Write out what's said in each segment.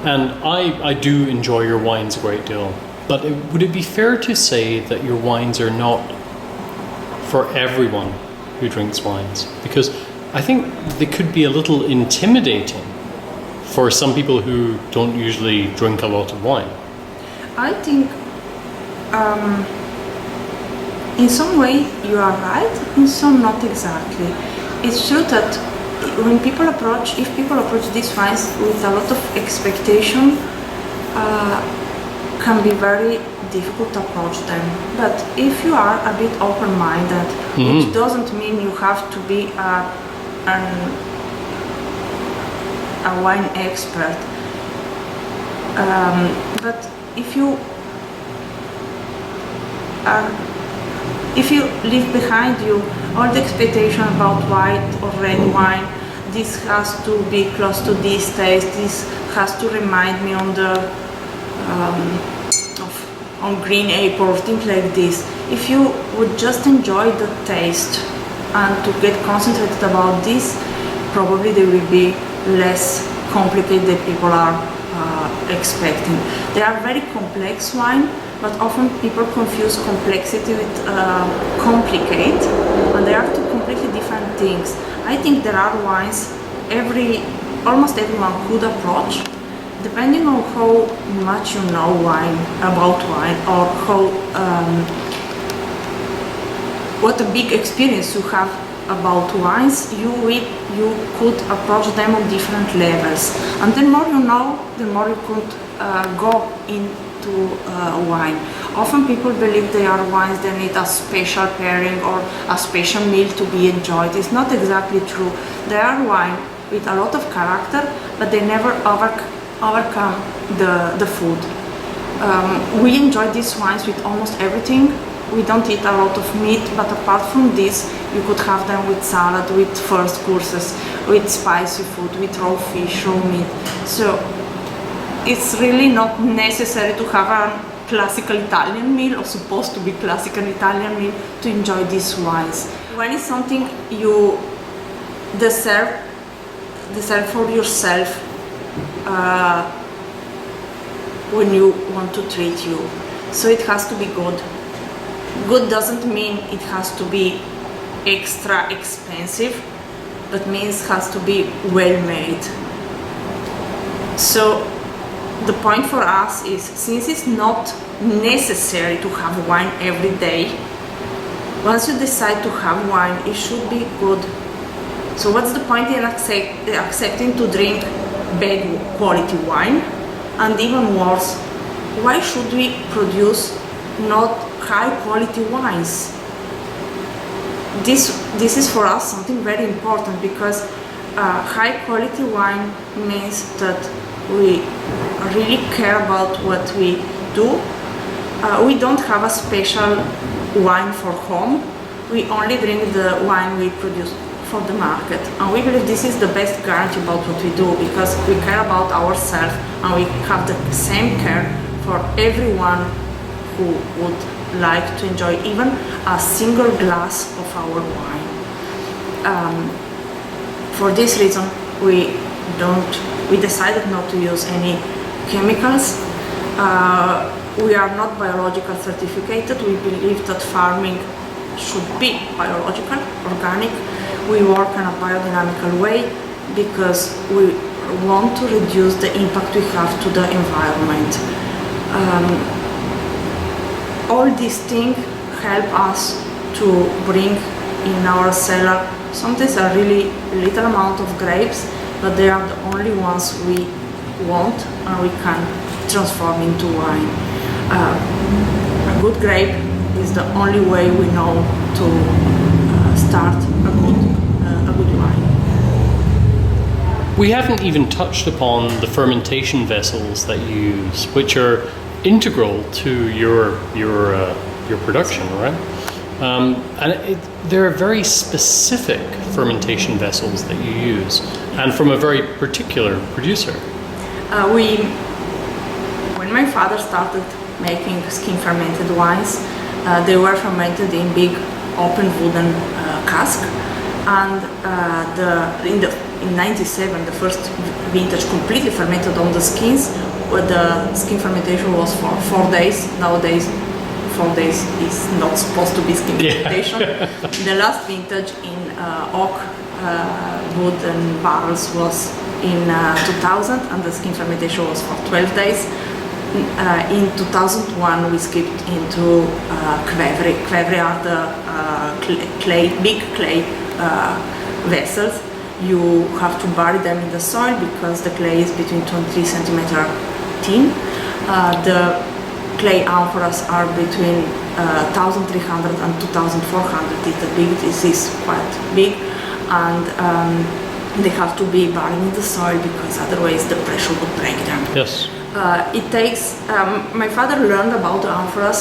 And I do enjoy your wines a great deal. But would it be fair to say that your wines are not for everyone who drinks wines? Because I think they could be a little intimidating for some people who don't usually drink a lot of wine. I think in some way you are right, in some not exactly. It's true that if people approach these wines with a lot of expectation, can be very difficult to approach them. But if you are a bit open-minded, which doesn't mean you have to be a wine expert, but if you leave behind you all the expectation about white or red wine, this has to be close to this taste, this has to remind me on green apple, things like this. If you would just enjoy the taste and to get concentrated about this, probably they will be less complicated than people are expecting. They are very complex wine, but often people confuse complexity with complicate, and they are two completely different things. I think there are wines almost everyone could approach, depending on how much you know about wine, or what a big experience you have about wines. You could approach them on different levels, and the more you know, the more you could go into wine. Often people believe they are wines that need a special pairing or a special meal to be enjoyed. It's not exactly true. They are wine with a lot of character, but they never overcome the food. We enjoy these wines with almost everything. We don't eat a lot of meat, but apart from this, you could have them with salad, with first courses, with spicy food, with raw fish, raw meat. So it's really not necessary to have a classical Italian meal, or supposed to be classical Italian meal, to enjoy these wines. Wine is something you deserve for yourself when you want to treat you. So it has to be good. Good doesn't mean it has to be extra expensive, but means it has to be well made. So the point for us is, since it's not necessary to have wine every day, once you decide to have wine, it should be good. So what's the point in accepting to drink bad quality wine? And even worse, why should we produce not high quality wines? This is for us something very important, because high quality wine means that we really care about what we do. We don't have a special wine for home. We only drink the wine we produce for the market, and we believe this is the best guarantee about what we do, because we care about ourselves, and we have the same care for everyone who would like to enjoy even a single glass of our wine. For this reason, we decided not to use any chemicals. We are not biological certificated. We believe that farming should be biological, organic. We work in a biodynamical way because we want to reduce the impact we have to the environment. All these things help us to bring in our cellar sometimes a really little amount of grapes, but they are the only ones we want and we can transform into wine. A good grape is the only way we know to start a good wine. We haven't even touched upon the fermentation vessels that you use, which are integral to your production, right? There are very specific fermentation vessels that you use, and from a very particular producer. When my father started making skin fermented wines, they were fermented in big open wooden cask, and in the in '97 the first vintage completely fermented on the skins, where the skin fermentation was for 4 days. Nowadays, 4 days is not supposed to be skin fermentation. The last vintage in oak wood and barrels was in 2000, and the skin fermentation was for 12 days. In 2001 we skipped into Kvevri. Kvevri are the big clay vessels. You have to bury them in the soil because the clay is between 2 and 3 centimeter thin. The clay amphoras are between 1,300 and 2,400. This is quite big, and they have to be buried in the soil because otherwise the pressure would break them. Yes. It takes. My father learned about the amphoras.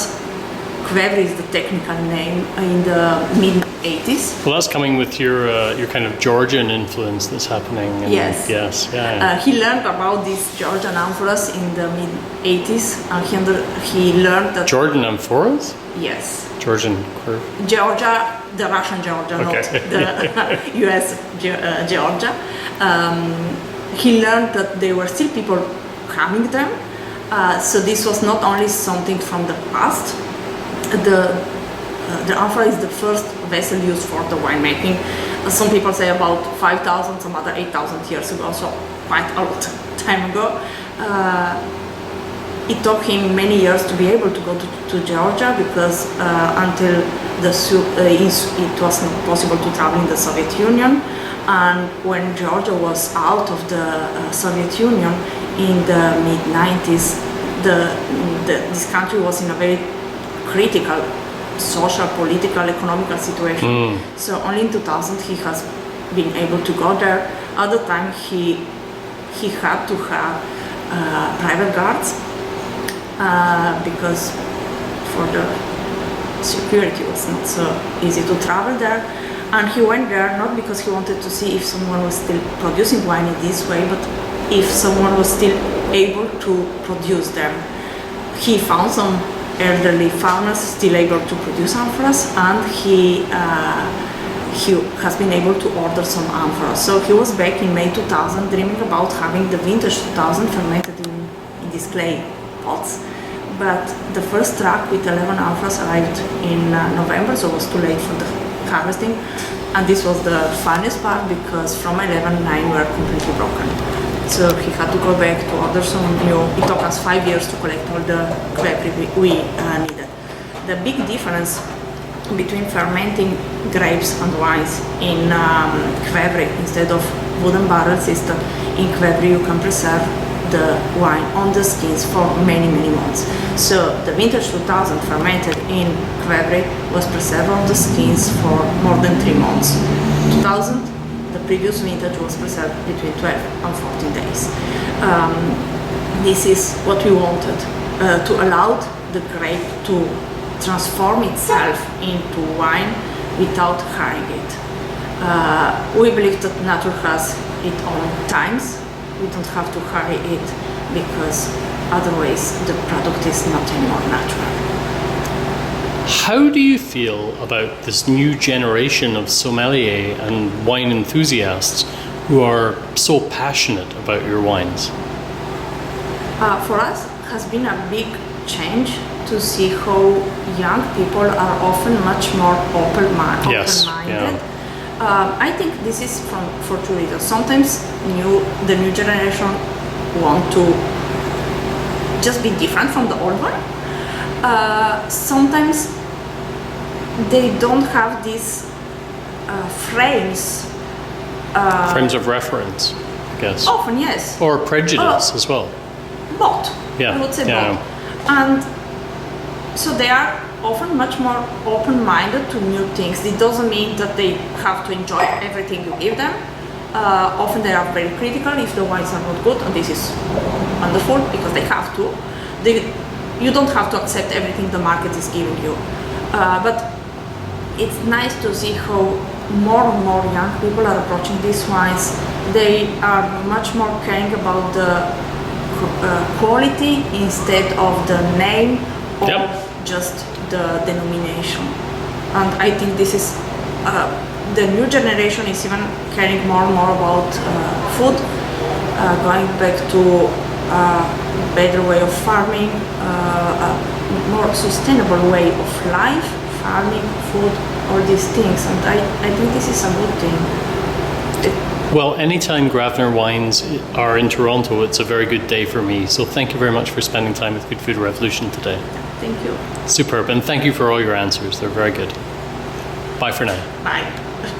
Kvevri is the technical name in the mid-80s. Well, that's coming with your kind of Georgian influence that's happening. Yes. Yes. Yeah. He learned about these Georgian amphoras in the mid-80s, and he learned that. Georgian amphoras? Yes. Georgian curve. Georgia, the Russian Georgia, Okay. not the U.S. Georgia. He learned that there were still people having them. So this was not only something from the past. The amphora is the first vessel used for the winemaking. Some people say about 5,000, some other 8,000 years ago, so quite a lot time ago. It took him many years to be able to go to Georgia because until it was not possible to travel in the Soviet Union. And when Georgia was out of the Soviet Union in the mid-90s, this country was in a very critical social, political, economical situation. So only in 2000 he has been able to go there. At the time he had to have private guards because for the security was not so easy to travel there. And he went there not because he wanted to see if someone was still producing wine in this way, but if someone was still able to produce them. He found some elderly farmers still able to produce amphoras, and he has been able to order some amphoras. So he was back in May 2000 dreaming about having the vintage 2000 fermented in these clay pots. But the first truck with 11 amphoras arrived in November, so it was too late for the harvesting. And this was the funniest part because from 11, 9 were completely broken. So he had to go back to order some new. It took us 5 years to collect all the Kvevri we needed. The big difference between fermenting grapes and wines in Kvevri instead of wooden barrels is that in Kvevri you can preserve the wine on the skins for many, many months. So the vintage 2000 fermented in Kvevri was preserved on the skins for more than 3 months. 2000, the previous vintage, was preserved between 12 and 14 days. This is what we wanted, to allow the grape to transform itself into wine without hurrying it. We believe that nature has its own times. We don't have to hurry it because otherwise the product is not anymore natural. How do you feel about this new generation of sommelier and wine enthusiasts who are so passionate about your wines? For us, it has been a big change to see how young people are often much more open-minded. Yes, yeah. I think this is for two reasons. Sometimes the new generation want to just be different from the old one. Sometimes they don't have these frames. Frames of reference, I guess. Often, yes. Or prejudice as well. Both. Yeah. I would say yeah. both. And so they are often much more open-minded to new things. It doesn't mean that they have to enjoy everything you give them. Often they are very critical if the wines are not good, and this is wonderful because they have to. You don't have to accept everything the market is giving you. But it's nice to see how more and more young people are approaching these wines. They are much more caring about the quality instead of the name or Yep. just the denomination. And I think this is the new generation is even caring more and more about food, going back to a better way of farming, a more sustainable way of life, farming, food, all these things, and I think this is a good thing. Well, anytime Gravner wines are in Toronto, it's a very good day for me. So thank you very much for spending time with Good Food Revolution today. Thank you. Superb, and thank you for all your answers. They're very good. Bye for now. Bye.